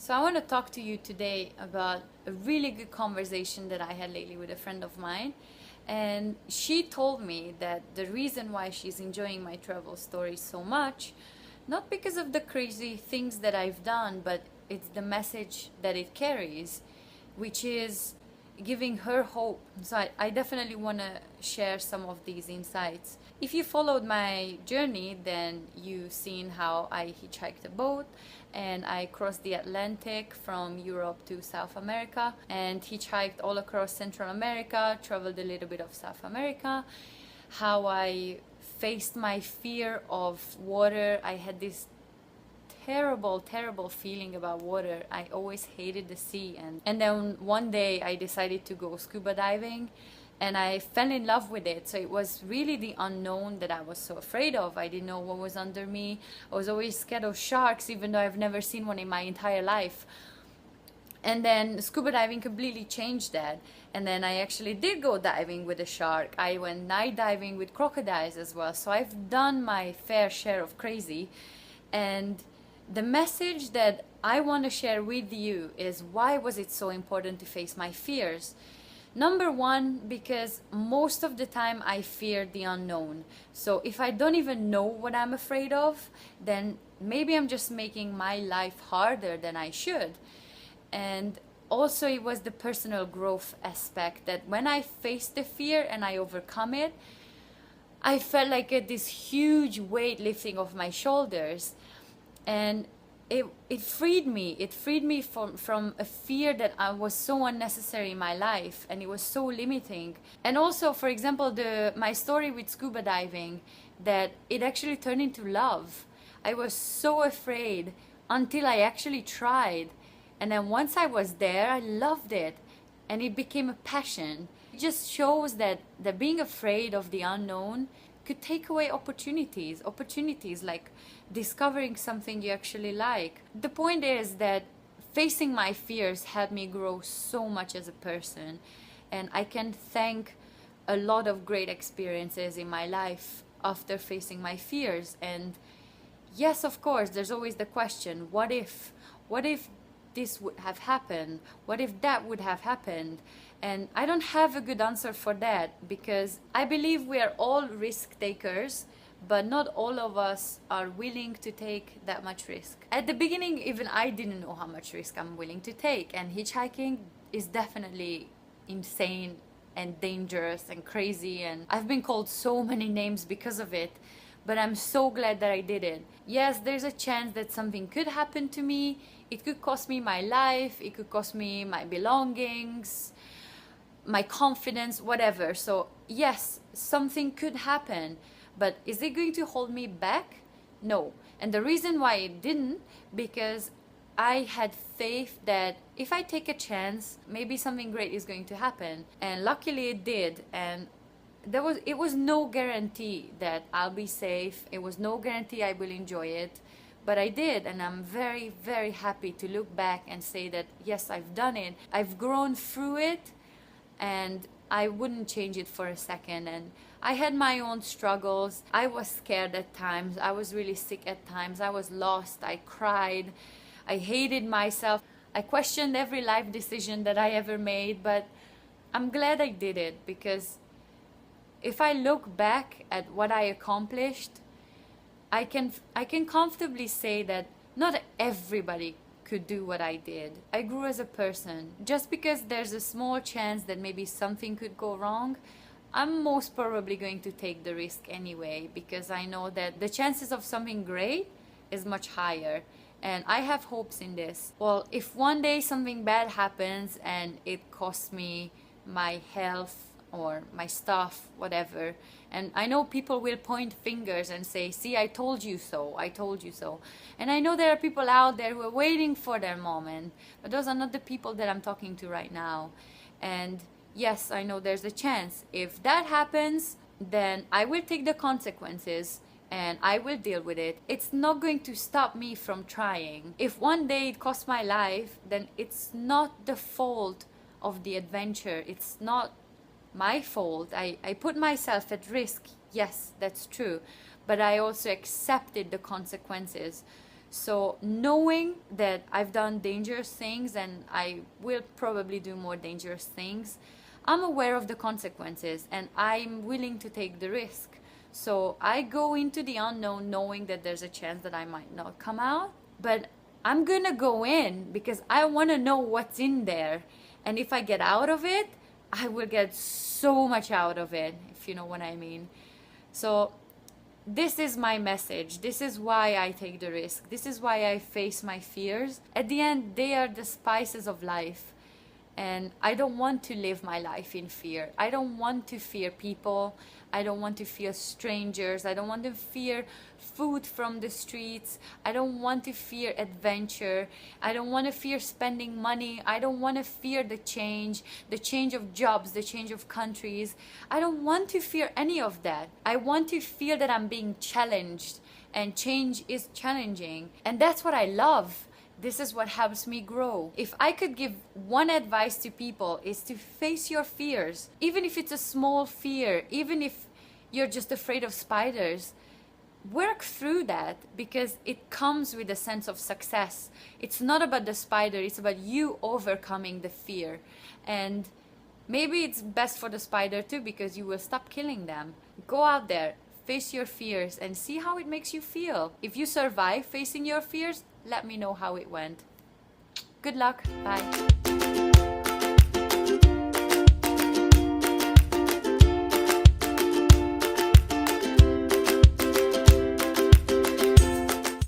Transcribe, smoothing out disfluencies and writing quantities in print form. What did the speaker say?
So I want to talk to you today about a really good conversation that I had lately with a friend of mine. And she told me that the reason why she's enjoying my travel stories so much, not because of the crazy things that I've done, but it's the message that it carries, which is giving her hope. So I definitely want to share some of these insights. If you followed my journey, then you've seen how I hitchhiked a boat and I crossed the Atlantic from Europe to South America and hitchhiked all across Central America, traveled a little bit of South America, how I faced my fear of water. I had this terrible feeling about water. I always hated the sea, and then one day I decided to go scuba diving and I fell in love with it. So it was really the unknown that I was so afraid of. I didn't know what was under me. I was always scared of sharks, even though I've never seen one in my entire life. And then scuba diving completely changed that. And then I actually did go diving with a shark. I went night diving with crocodiles as well. So I've done my fair share of crazy. And the message that I want to share with you is, why was it so important to face my fears? Number one, because most of the time I fear the unknown. So if I don't even know what I'm afraid of, then maybe I'm just making my life harder than I should. And also it was the personal growth aspect, that when I faced the fear and I overcome it, I felt like this huge weight lifting off my shoulders. And it freed me. It freed me from a fear that was so unnecessary in my life, and it was so limiting. And also, for example, my story with scuba diving, that it actually turned into love. I was so afraid until I actually tried. And then once I was there, I loved it. And it became a passion. It just shows that being afraid of the unknown could take away opportunities like discovering something you actually like. The point is that facing my fears helped me grow so much as a person, and I can thank a lot of great experiences in my life after facing my fears. And yes, of course, there's always the question, what if this would have happened? What if that would have happened? And I don't have a good answer for that, because I believe we are all risk takers, but not all of us are willing to take that much risk. At the beginning, even I didn't know how much risk I'm willing to take, and hitchhiking is definitely insane and dangerous and crazy, and I've been called so many names because of it, but I'm so glad that I did it. Yes, there's a chance that something could happen to me. It could cost me my life, it could cost me my belongings, my confidence, whatever. So yes, something could happen, but is it going to hold me back? No. And the reason why it didn't, because I had faith that if I take a chance, maybe something great is going to happen. And luckily it did. And it was no guarantee that I'll be safe. It was no guarantee I will enjoy it. But I did, and I'm very happy to look back and say that yes, I've done it. I've grown through it, and I wouldn't change it for a second. And I had my own struggles. I was scared at times. I was really sick at times. I was lost. I cried. I hated myself. I questioned every life decision that I ever made, but I'm glad I did it, because if I look back at what I accomplished, I can comfortably say that not everybody could do what I did. I grew as a person. Just because there's a small chance that maybe something could go wrong, I'm most probably going to take the risk anyway, because I know that the chances of something great is much higher. And I have hopes in this. Well, if one day something bad happens and it costs me my health or my stuff, whatever, and I know people will point fingers and say, see, I told you so, I told you so. And I know there are people out there who are waiting for their moment, but those are not the people that I'm talking to right now. And yes, I know there's a chance. If that happens, then I will take the consequences and I will deal with it. It's not going to stop me from trying. If one day it costs my life, then it's not the fault of the adventure. It's not my fault. I put myself at risk. Yes, that's true. But I also accepted the consequences. So knowing that I've done dangerous things and I will probably do more dangerous things, I'm aware of the consequences and I'm willing to take the risk. So I go into the unknown knowing that there's a chance that I might not come out, but I'm gonna go in because I want to know what's in there. And if I get out of it, I will get so much out of it, if you know what I mean. So this is my message. This is why I take the risk. This is why I face my fears. At the end, they are the spices of life. And I don't want to live my life in fear. I don't want to fear people. I don't want to fear strangers. I don't want to fear food from the streets. I don't want to fear adventure. I don't want to fear spending money. I don't want to fear the change of jobs, the change of countries. I don't want to fear any of that. I want to feel that I'm being challenged, and change is challenging. And that's what I love. This is what helps me grow. If I could give one advice to people, is to face your fears. Even if it's a small fear, even if you're just afraid of spiders, work through that because it comes with a sense of success. It's not about the spider, it's about you overcoming the fear. And maybe it's best for the spider too because you will stop killing them. Go out there, face your fears and see how it makes you feel. If you survive facing your fears, let me know how it went. Good luck. Bye.